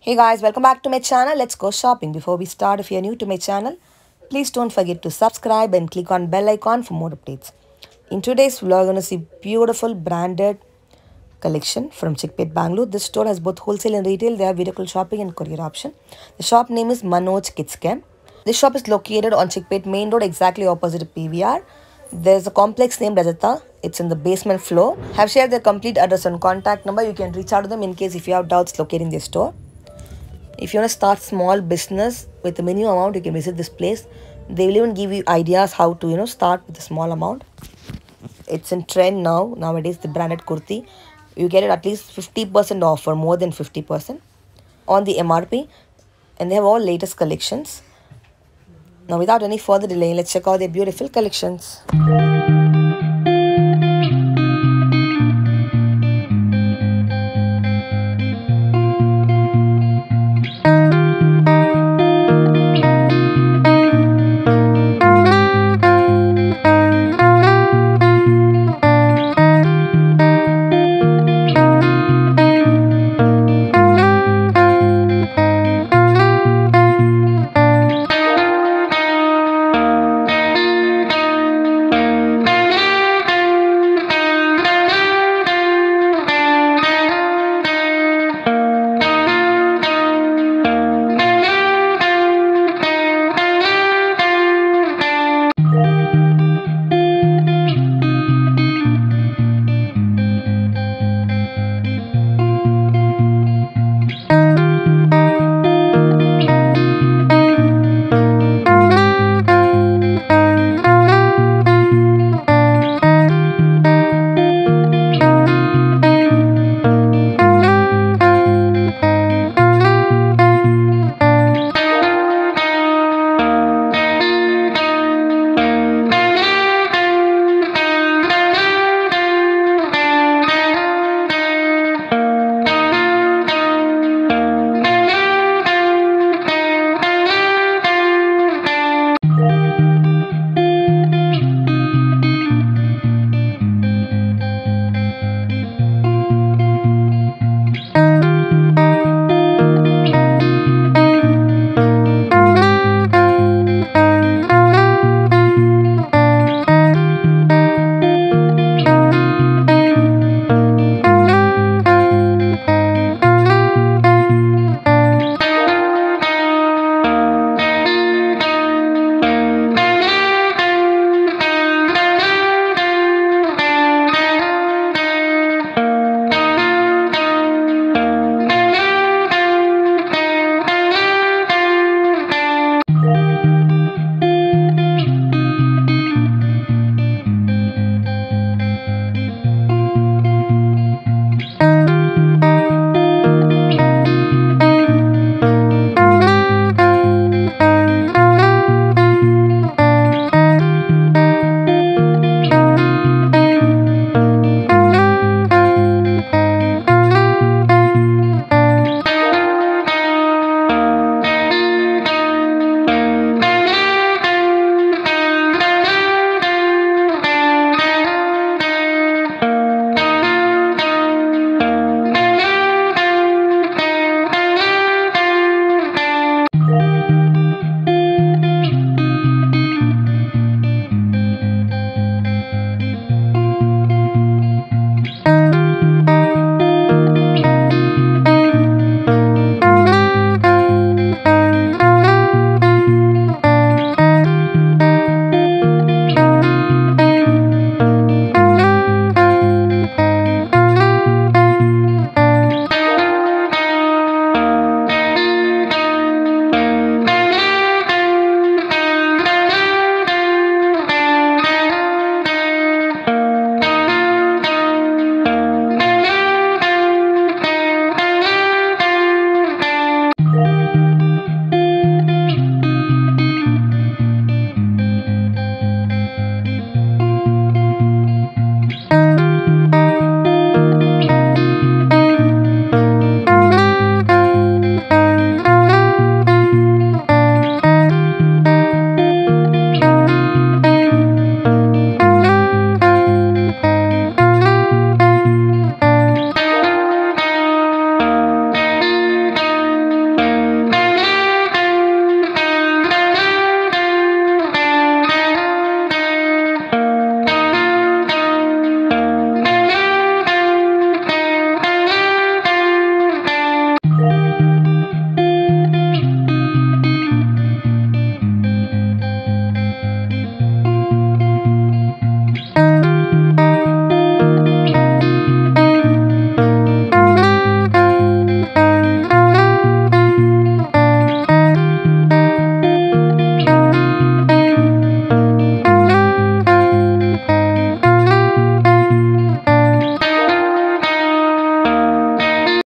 Hey guys, welcome back to my channel. Let's go shopping. Before we start, if you're new to my channel, please don't forget to subscribe and click on bell icon for more updates. In today's vlog, you're going to see beautiful branded collection from Chickpet, Bangalore. This store has both wholesale and retail. They have video call shopping and courier option. The shop name is Manoj Kids Camp. This shop is located on Chickpet main road, exactly opposite PVR. There's a complex named Rajata. It's in the basement floor. Have shared their complete address and contact number. You can reach out to them in case if you have doubts locating their store. If you want to start small business with a minimum amount, you can visit this place. They will even give you ideas how to start with a small amount. It's in trend nowadays, the branded kurti. You get it at least 50% off or more than 50% on the MRP, and they have all latest collections. Now without any further delay, let's check out their beautiful collections.